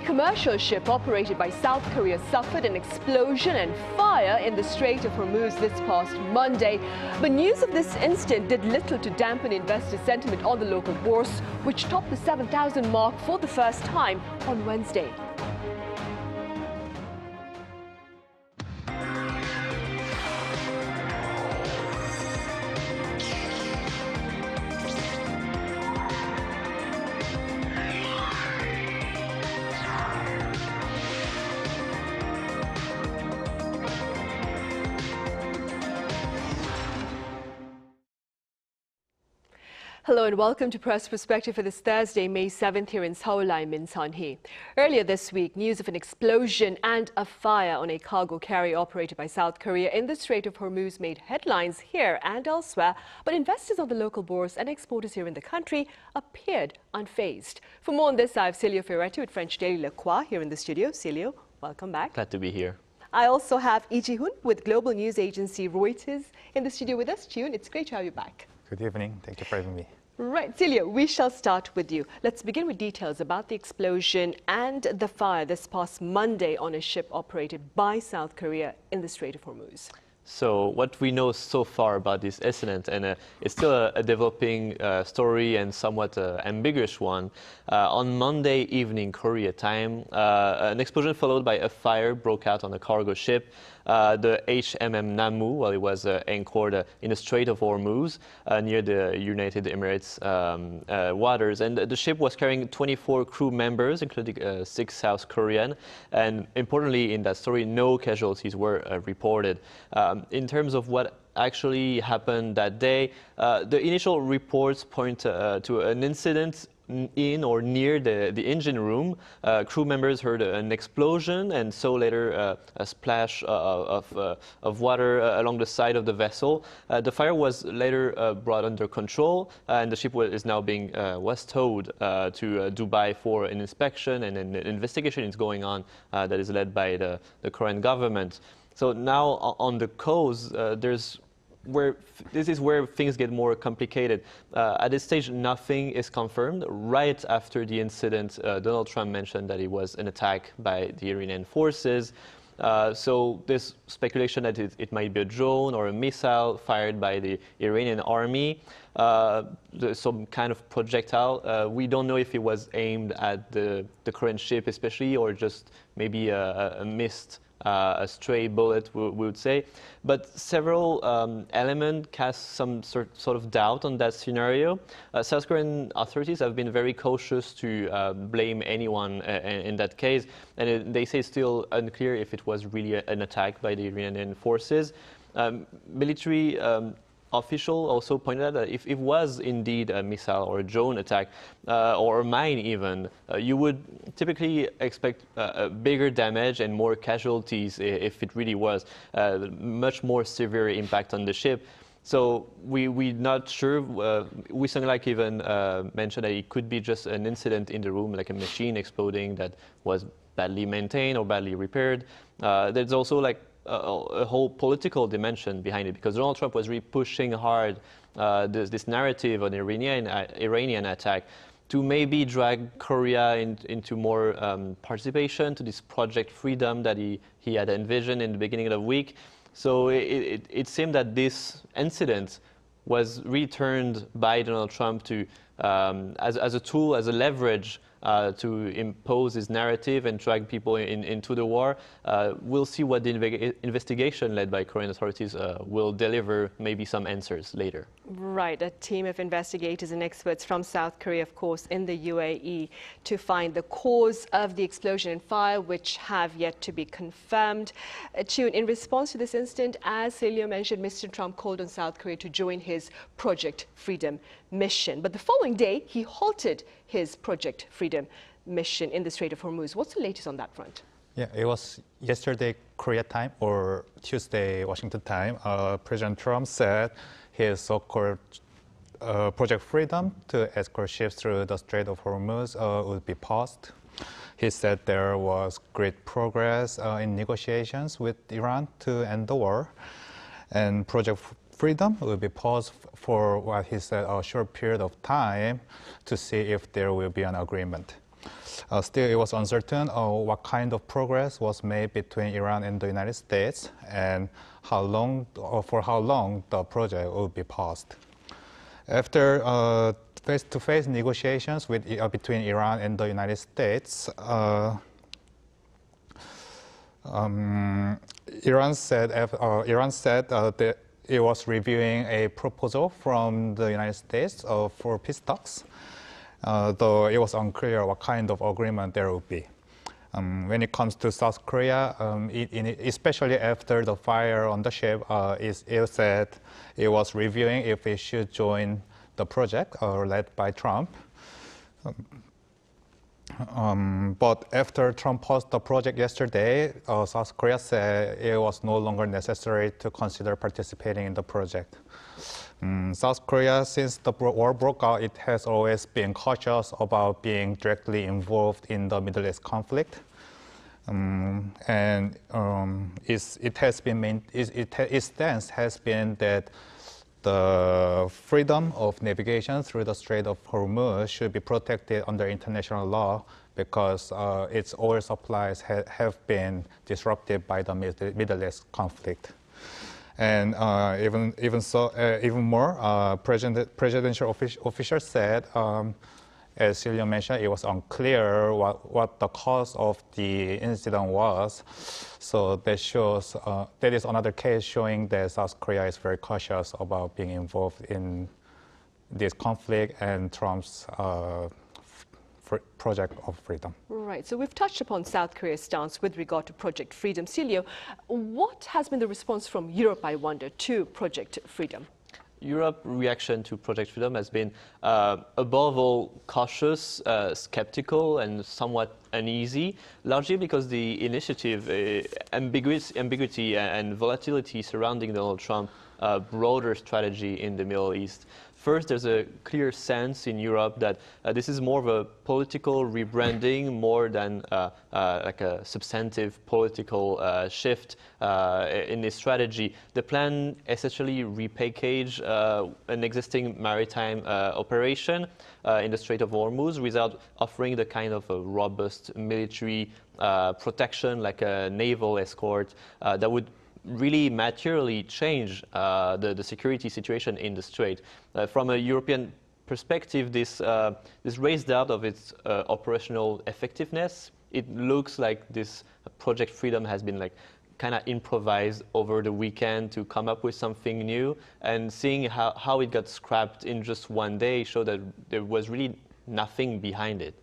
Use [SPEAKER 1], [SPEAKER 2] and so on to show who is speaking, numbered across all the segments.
[SPEAKER 1] commercial ship operated by South Korea suffered an explosion and fire in the Strait of Hormuz this past Monday. But news of this incident did little to dampen investor sentiment on the local bourse, which topped the 7,000 mark for the first time on Wednesday. Hello and welcome to Press Perspective for this Thursday, May 7th here in Seoul. I'm Min Sun-hee. Earlier this week, news of an explosion and a fire on a cargo carrier operated by South Korea in the Strait of Hormuz made headlines here and elsewhere, but investors on the local bourse and exporters here in the country appeared unfazed. For more on this, I have Celio Fioretti with French daily Croix here in the studio. Celio, welcome back.
[SPEAKER 2] Glad to be here.
[SPEAKER 1] I also have Lee Ji-hoon with global news agency Reuters in the studio with us. Ji-hoon, it's great to have you back.
[SPEAKER 3] Good evening. Thank you for having me.
[SPEAKER 1] Right, Celio, we shall start with you. Let's begin with details about the explosion and the fire this past Monday on a ship operated by South Korea in the Strait of Hormuz.
[SPEAKER 2] So what we know so far about this incident, and it's still a developing story and somewhat ambiguous one. On Monday evening Korea time, an explosion followed by a fire broke out on a cargo ship, the HMM Namu, while it was anchored in the Strait of Hormuz near the United Emirates waters. And the ship was carrying 24 crew members, including 6 South Korean. And importantly in that story, no casualties were reported. In terms of what actually happened that day, the initial reports point to an incident in or near the engine room. Crew members heard an explosion and saw later a splash of water along the side of the vessel. The fire was later brought under control, and the ship is now being was towed to Dubai for an inspection, and an investigation is going on that is led by the Korean government. So now on the cause, this is where things get more complicated. At this stage, nothing is confirmed. Right after the incident, Donald Trump mentioned that it was an attack by the Iranian forces. So there's speculation that it might be a drone or a missile fired by the Iranian army, some kind of projectile. We don't know if it was aimed at the Korean ship especially, or just maybe a missed a stray bullet, we would say. But several elements cast some sort of doubt on that scenario. South Korean authorities have been very cautious to blame anyone in that case, and they say it's still unclear if it was really an attack by the Iranian forces. Military official also pointed out that if it was indeed a missile or a drone attack, or a mine even, you would typically expect a bigger damage and more casualties if it really was, much more severe impact on the ship. So we're not sure. Lee Sung-hee even mentioned that it could be just an incident in the room, like a machine exploding that was badly maintained or badly repaired. There's also like a whole political dimension behind it, because Donald Trump was really pushing hard this narrative on Iranian attack to maybe drag Korea into more participation to this Project Freedom that he had envisioned in the beginning of the week. So it seemed that this incident was returned by Donald Trump to as a tool, as a leverage to impose his narrative and drag people into the war. We'll see what the investigation led by Korean authorities will deliver, maybe some answers later.
[SPEAKER 1] Right, a team of investigators and experts from South Korea, of course, in the UAE to find the cause of the explosion and fire, which have yet to be confirmed. Ji-hoon, in response to this incident, as Celio mentioned, Mr. Trump called on South Korea to join his Project Freedom mission. But the following day, he halted his Project Freedom mission in the Strait of Hormuz. What's the latest on that front?
[SPEAKER 3] Yeah, it was yesterday Korea time or Tuesday Washington time. President Trump said his so-called Project Freedom to escort ships through the Strait of Hormuz would be paused. He said there was great progress in negotiations with Iran to end the war, and Project Freedom will be paused for what he said a short period of time to see if there will be an agreement. Still, it was uncertain what kind of progress was made between Iran and the United States and how long, for how long the project would be paused. After face-to-face negotiations between Iran and the United States, Iran said that it was reviewing a proposal from the United States for peace talks, though it was unclear what kind of agreement there would be. When it comes to South Korea, especially after the fire on the ship, it said it was reviewing if it should join the project led by Trump. But after Trump paused the project yesterday, South Korea said it was no longer necessary to consider participating in the project. South Korea, since the war broke out, it has always been cautious about being directly involved in the Middle East conflict. Its stance has been that the freedom of navigation through the Strait of Hormuz should be protected under international law because its oil supplies have been disrupted by the Middle East conflict. And even more, presidential officials said, as Celio mentioned, it was unclear what the cause of the incident was. So that is another case showing that South Korea is very cautious about being involved in this conflict and Trump's project of freedom.
[SPEAKER 1] Right, so we've touched upon South Korea's stance with regard to Project Freedom. Celio, what has been the response from Europe, I wonder, to Project Freedom?
[SPEAKER 2] Europe's reaction to Project Freedom has been, above all, cautious, skeptical, and somewhat uneasy, largely because the initiative, ambiguity and volatility surrounding Donald Trump's broader strategy in the Middle East. First, there's a clear sense in Europe that this is more of a political rebranding more than like a substantive political shift in this strategy. The plan essentially repackage an existing maritime operation in the Strait of Hormuz without offering the kind of a robust military protection like a naval escort that would really materially change the security situation in the Strait. From a European perspective, this raised doubt of its operational effectiveness. It looks like this Project Freedom has been like kind of improvised over the weekend to come up with something new, and seeing how it got scrapped in just one day showed that there was really nothing behind it.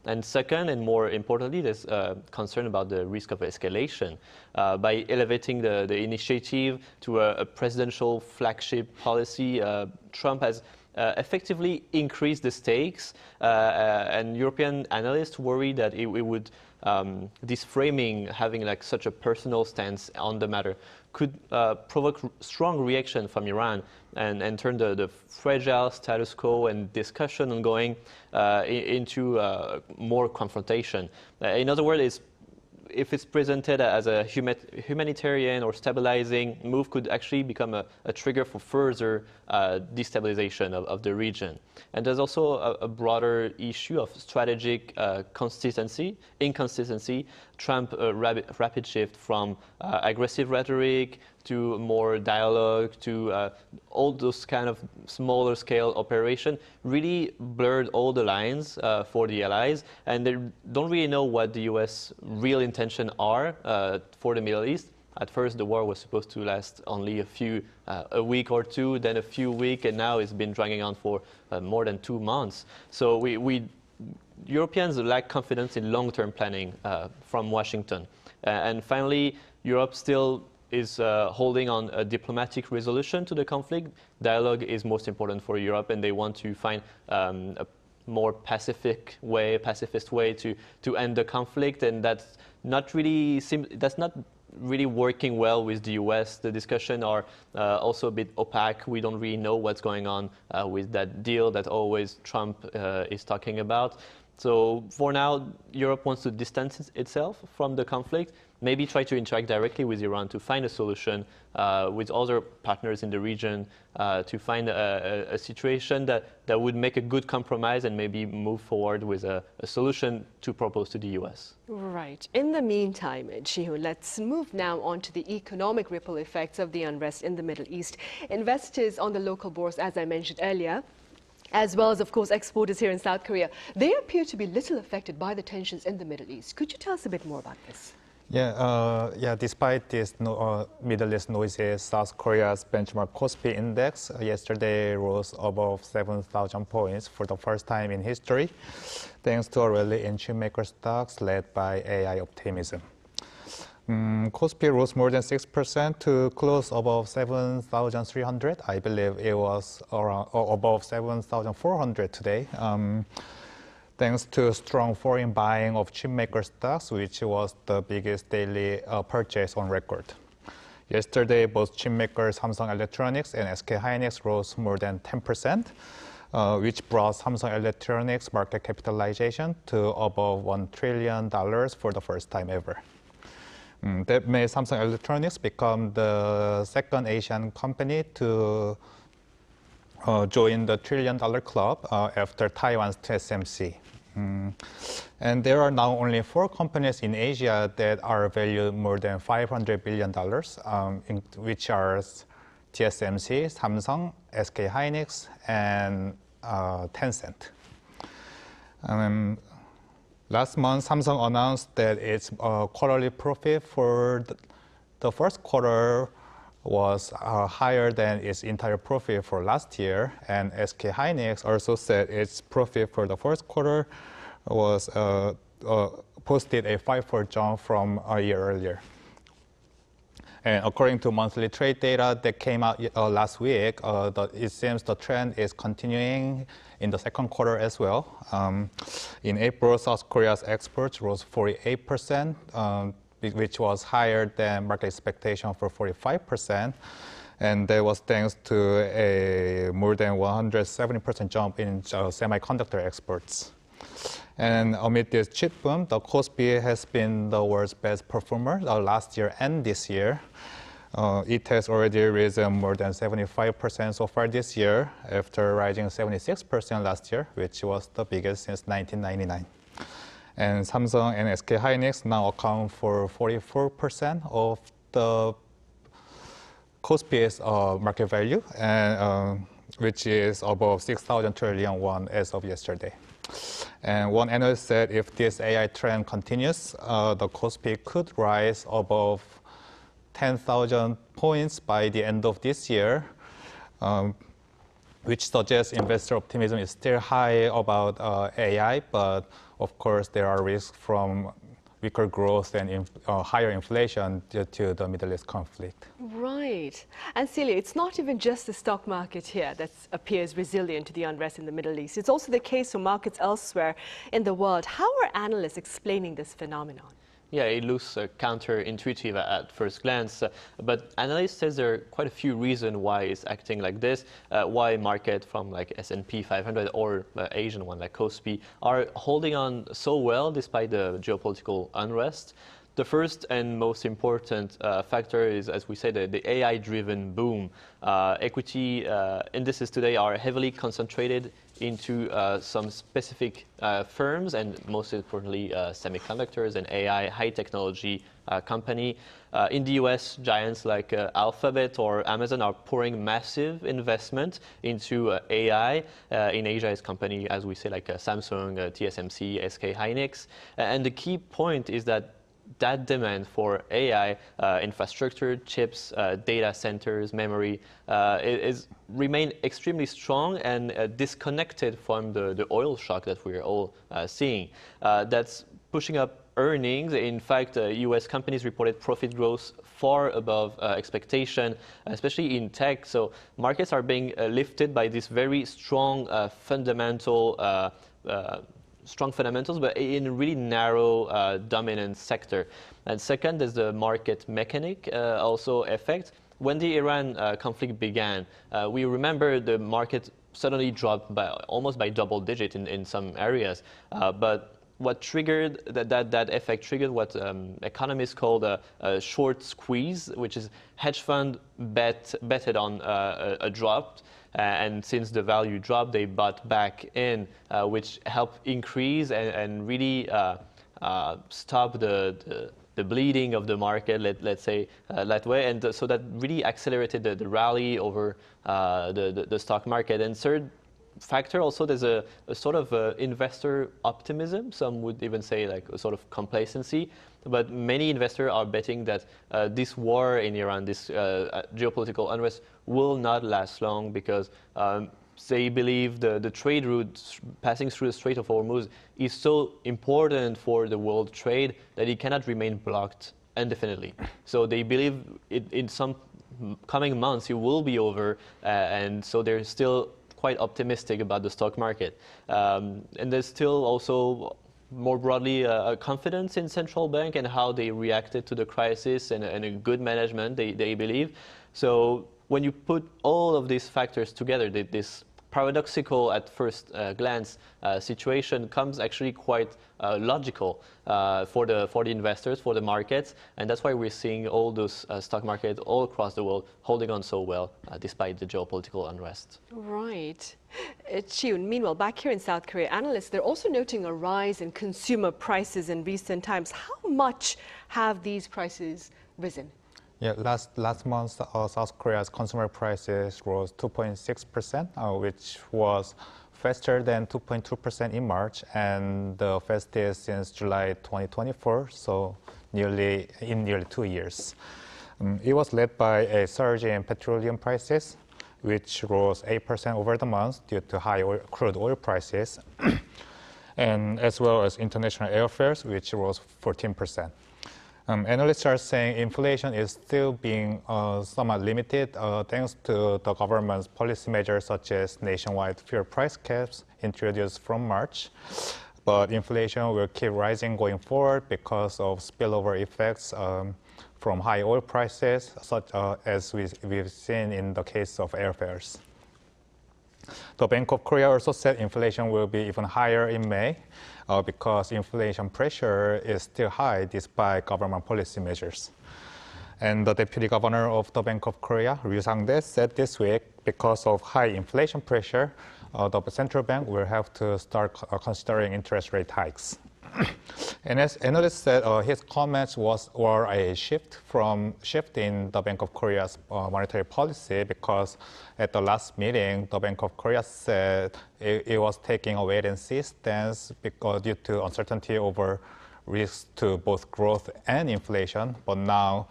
[SPEAKER 2] And second, and more importantly, there's concern about the risk of escalation. By elevating the initiative to a presidential flagship policy, Trump has effectively increased the stakes, and European analysts worry that it would, this framing, having like such a personal stance on the matter, could provoke strong reaction from Iran and turn the fragile status quo and discussion ongoing into more confrontation. In other words, if it's presented as a humanitarian or stabilizing move, could actually become a trigger for further destabilization of the region. And there's also a broader issue of strategic inconsistency. Trump rapid shift from aggressive rhetoric to more dialogue to all those kind of smaller scale operation really blurred all the lines for the allies, and they don't really know what the U.S. real intention are for the Middle East. At first, the war was supposed to last only a week or two, then a few weeks, and now it's been dragging on for more than 2 months. So Europeans lack confidence in long-term planning from Washington. And finally, Europe still is holding on a diplomatic resolution to the conflict. Dialogue is most important for Europe, and they want to find a more pacifist way to end the conflict, and that's not really working well with the U.S. The discussions are also a bit opaque. We don't really know what's going on with that deal that always Trump is talking about. So for now, Europe wants to distance itself from the conflict, maybe try to interact directly with Iran to find a solution with other partners in the region to find a situation that would make a good compromise and maybe move forward with a solution to propose to the US.
[SPEAKER 1] Right. In the meantime, Ji-hoon, let's move now on to the economic ripple effects of the unrest in the Middle East. Investors on the local bourse, as I mentioned earlier, as well as, of course, exporters here in South Korea, they appear to be little affected by the tensions in the Middle East. Could you tell us a bit more about this?
[SPEAKER 3] Yeah, despite this Middle East noises, South Korea's benchmark Kospi index yesterday rose above 7,000 points for the first time in history, thanks to a rally in chipmaker stocks led by AI optimism. Kospi rose more than 6% to close above 7,300. I believe it was around above 7,400 today. Thanks to strong foreign buying of chipmaker stocks, which was the biggest daily purchase on record. Yesterday, both chipmakers Samsung Electronics and SK Hynix rose more than 10%, which brought Samsung Electronics market capitalization to above $1 trillion for the first time ever. That made Samsung Electronics become the second Asian company to join the $1 trillion club after Taiwan's TSMC. And there are now only 4 companies in Asia that are valued more than $500 billion, which are TSMC, Samsung, SK Hynix, and Tencent. Last month, Samsung announced that its quarterly profit for the first quarter was higher than its entire profit for last year, and SK Hynix also said its profit for the first quarter was posted a 5-fold jump from a year earlier. And according to monthly trade data that came out last week, it seems the trend is continuing in the second quarter as well. In April, South Korea's exports rose 48%, which was higher than market expectation for 45%. And that was thanks to a more than 170% jump in semiconductor exports. And amid this chip boom, the Kospi has been the world's best performer last year and this year. It has already risen more than 75% so far this year, after rising 76% last year, which was the biggest since 1999. And Samsung and SK Hynix now account for 44% of the Kospi's market value, and, which is above 6,000 trillion won as of yesterday. And one analyst said if this AI trend continues, the Kospi could rise above 10,000 points by the end of this year, which suggests investor optimism is still high about AI, but of course there are risks from weaker growth and higher inflation due to the Middle East conflict.
[SPEAKER 1] Right. And Celio, it's not even just the stock market here that appears resilient to the unrest in the Middle East. It's also the case for markets elsewhere in the world. How are analysts explaining this phenomenon?
[SPEAKER 2] Yeah, it looks counterintuitive at first glance, but analysts say there are quite a few reasons why it's acting like this, why market from like S&P 500 or Asian one like Kospi are holding on so well despite the geopolitical unrest. The first and most important factor is, as we said, the AI-driven boom. Equity indices today are heavily concentrated into some specific firms, and most importantly, semiconductors and AI high technology company. In the US, giants like Alphabet or Amazon are pouring massive investment into AI. In Asia, it's company, as we say, like Samsung, TSMC, SK Hynix. And the key point is that demand for AI infrastructure, chips, data centers, memory remain extremely strong and disconnected from the oil shock that we're all seeing. That's pushing up earnings. In fact, US companies reported profit growth far above expectation, especially in tech. So markets are being lifted by this very strong strong fundamentals, but in a really narrow dominant sector. And second is the market mechanic also effect. When the Iran conflict began, we remember the market suddenly dropped by almost by double digit in some areas. But what triggered that effect triggered what economists call a short squeeze, which is hedge fund betted on a drop. And since the value dropped, they bought back in, which helped increase and really stop the bleeding of the market, let's say that way. And so that really accelerated the rally over the stock market. And third factor, also there's a sort of investor optimism. Some would even say like a sort of complacency. But many investors are betting that this war in Iran, this geopolitical unrest, will not last long because they believe the trade route passing through the Strait of Hormuz is so important for the world trade that it cannot remain blocked indefinitely. So they believe in some coming months it will be over, and so they're still quite optimistic about the stock market. And there's still also more broadly a confidence in central bank and how they reacted to the crisis and a good management, they believe. So when you put all of these factors together, this paradoxical at first glance situation comes actually quite logical for the investors, for the markets, and that's why we're seeing all those stock markets all across the world holding on so well despite the geopolitical unrest.
[SPEAKER 1] Right. Ji-hoon, meanwhile, back here in South Korea, analysts, they're also noting a rise in consumer prices in recent times. How much have these prices risen?
[SPEAKER 3] Yeah, last month, South Korea's consumer prices rose 2.6%, which was faster than 2.2% in March, and the fastest since July 2024, so nearly 2 years. It was led by a surge in petroleum prices, which rose 8% over the month due to high crude oil prices, and as well as international airfares, which rose 14%. Analysts are saying inflation is still being somewhat limited thanks to the government's policy measures such as nationwide fuel price caps introduced from March. But inflation will keep rising going forward because of spillover effects from high oil prices, such as we've seen in the case of airfares. The Bank of Korea also said inflation will be even higher in May because inflation pressure is still high despite government policy measures. And the Deputy Governor of the Bank of Korea, Ryu Sang-dae, said this week because of high inflation pressure, the central bank will have to start considering interest rate hikes. And as analysts said, his comments were a shift in the Bank of Korea's monetary policy because at the last meeting, the Bank of Korea said it was taking a wait-and-see stance due to uncertainty over risks to both growth and inflation. But now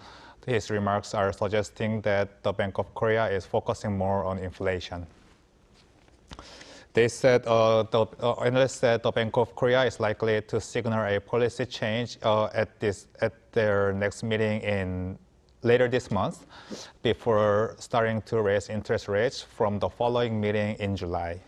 [SPEAKER 3] his remarks are suggesting that the Bank of Korea is focusing more on inflation. They said, analysts said the Bank of Korea is likely to signal a policy change at their next meeting later this month before starting to raise interest rates from the following meeting in July.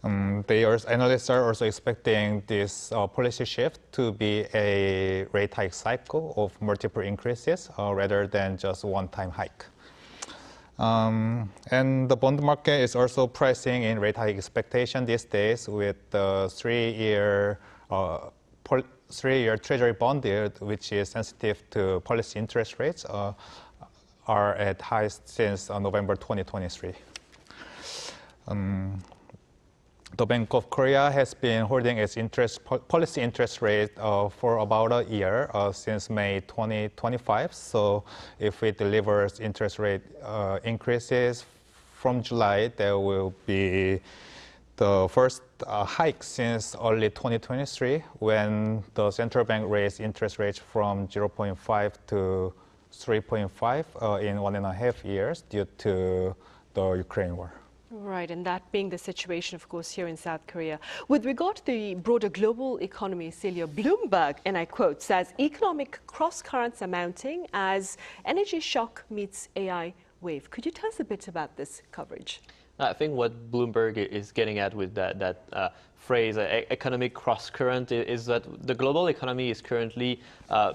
[SPEAKER 3] Analysts are also expecting this policy shift to be a rate hike cycle of multiple increases rather than just one-time hike. And the bond market is also pricing in rate hike expectation these days with the three-year Treasury bond yield, which is sensitive to policy interest rates, are at highest since November 2023. The Bank of Korea has been holding its policy interest rate for about a year, since May 2025. So if it delivers interest rate increases from July, there will be the first hike since early 2023 when the central bank raised interest rates from 0.5 to 3.5 in 1.5 years due to the Ukraine war.
[SPEAKER 1] Right, and that being the situation, of course, here in South Korea. With regard to the broader global economy, Celio, Bloomberg, and I quote, says economic cross-currents are mounting as energy shock meets AI wave. Could you tell us a bit about this coverage?
[SPEAKER 2] I think what Bloomberg is getting at with that phrase, economic cross-current, is that the global economy is currently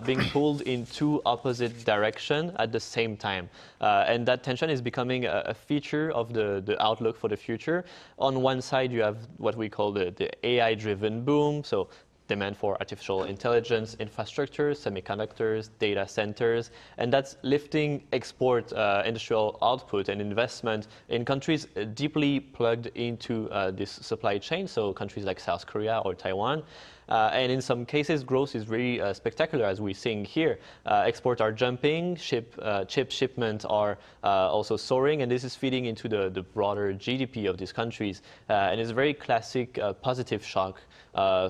[SPEAKER 2] being pulled in two opposite directions at the same time. And that tension is becoming a feature of the outlook for the future. On one side, you have what we call the AI-driven boom, so demand for artificial intelligence, infrastructure, semiconductors, data centers, and that's lifting export industrial output and investment in countries deeply plugged into this supply chain, so countries like South Korea or Taiwan. And in some cases, growth is really spectacular, as we're seeing here. Exports are jumping, chip shipments are also soaring, and this is feeding into the broader GDP of these countries. And it's a very classic positive shock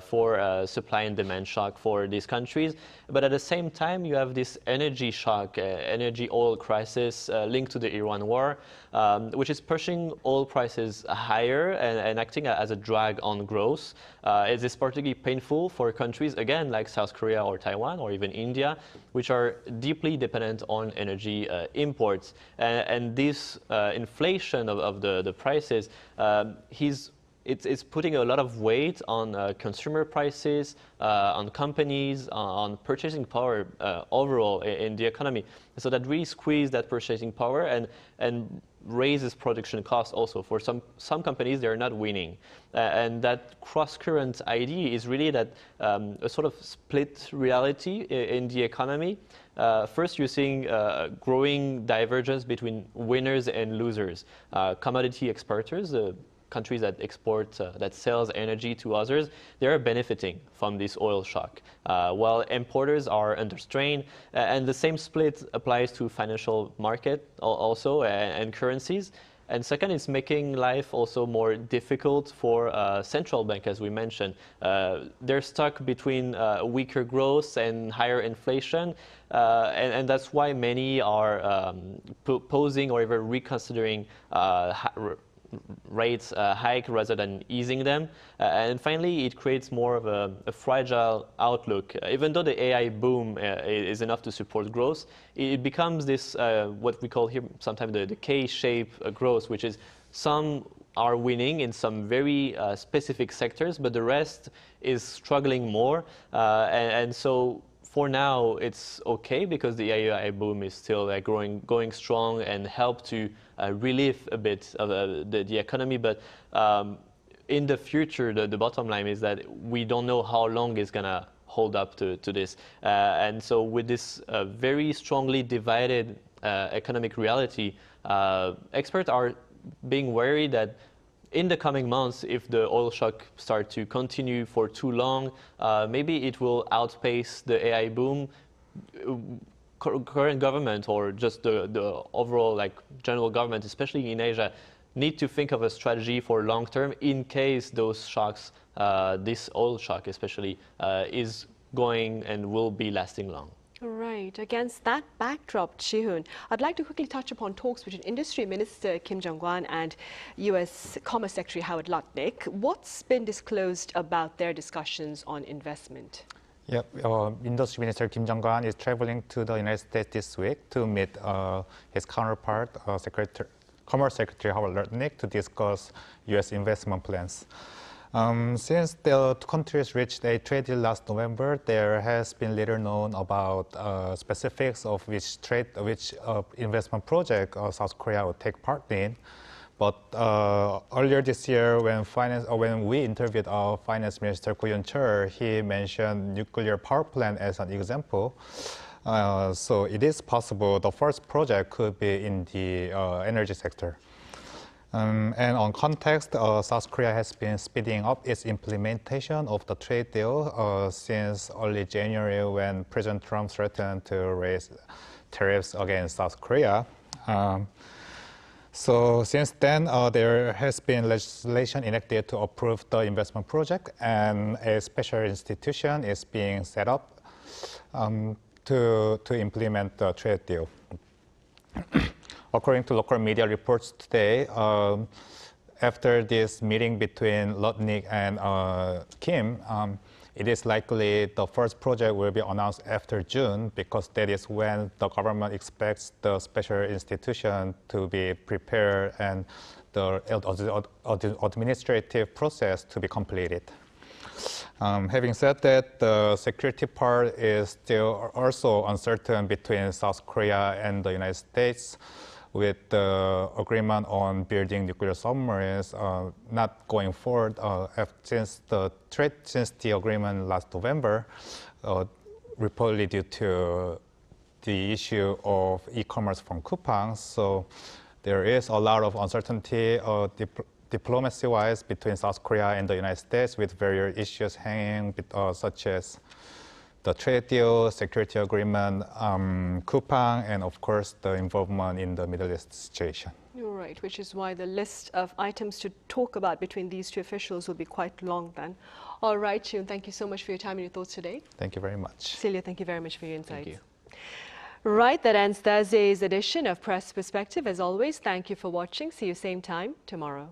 [SPEAKER 2] for supply and demand shock for these countries. But at the same time, you have this energy shock, energy oil crisis linked to the Iran war, which is pushing oil prices higher and acting as a drag on growth. It is particularly painful for countries, again, like South Korea or Taiwan or even India, which are deeply dependent on energy imports. And this inflation of the prices, it's putting a lot of weight on consumer prices, on companies, on purchasing power overall in the economy. So that really squeezes that purchasing power and raises production costs also. For some companies, they're not winning. And that cross-current idea is really that a sort of split reality in the economy. First, you're seeing growing divergence between winners and losers. Commodity exporters, countries that export, that sells energy to others, they're benefiting from this oil shock, while importers are under strain. And the same split applies to financial market also and currencies. And second, it's making life also more difficult for central bank, as we mentioned. They're stuck between weaker growth and higher inflation. And that's why many are posing or even reconsidering rates hike rather than easing them. And finally, it creates more of a fragile outlook. Even though the AI boom is enough to support growth, it becomes this, what we call here sometimes the K-shaped growth, which is some are winning in some very specific sectors, but the rest is struggling more. And so for now, it's okay because the AI boom is still going strong and help to relieve a bit of the economy. But in the future, the bottom line is that we don't know how long it's going to hold up to this. And so with this very strongly divided economic reality, experts are being worried that in the coming months, if the oil shock starts to continue for too long, maybe it will outpace the AI boom. Current government or just the overall general government, especially in Asia, need to think of a strategy for long term in case those shocks, this oil shock especially, is going and will be lasting long.
[SPEAKER 1] Right. Against that backdrop, Ji-hoon, I'd like to quickly touch upon talks between Industry Minister Kim Jong-kwan and U.S. Commerce Secretary Howard Lutnick. What's been disclosed about their discussions on investment?
[SPEAKER 3] Yep. Industry Minister Kim Jong-kwan is traveling to the United States this week to meet his counterpart, Commerce Secretary Howard Lutnick, to discuss U.S. investment plans. Since the two countries reached a trade deal last November, there has been little known about specifics of which investment project South Korea would take part in. But earlier this year, when we interviewed our Finance Minister Ko Yoon-chul, he mentioned nuclear power plant as an example. So it is possible the first project could be in the energy sector. And on context, South Korea has been speeding up its implementation of the trade deal since early January when President Trump threatened to raise tariffs against South Korea. So since then, there has been legislation enacted to approve the investment project, and a special institution is being set up to implement the trade deal. According to local media reports today, after this meeting between Lutnick and Kim, it is likely the first project will be announced after June because that is when the government expects the special institution to be prepared and the administrative process to be completed. Having said that, the security part is still also uncertain between South Korea and the United States, with the agreement on building nuclear submarines not going forward since the agreement last November, reportedly due to the issue of e-commerce from Kupang. So there is a lot of uncertainty diplomacy-wise between South Korea and the United States, with various issues hanging, such as the trade deal, security agreement, Kupang, and of course the involvement in the Middle East situation.
[SPEAKER 1] You're right, which is why the list of items to talk about between these two officials will be quite long then. All right, Ji-hoon, thank you so much for your time and your thoughts today.
[SPEAKER 3] Thank you very much.
[SPEAKER 1] Celio, thank you very much for your insights.
[SPEAKER 2] Thank you.
[SPEAKER 1] Right, that ends Thursday's edition of Press Perspective. As always, thank you for watching. See you same time tomorrow.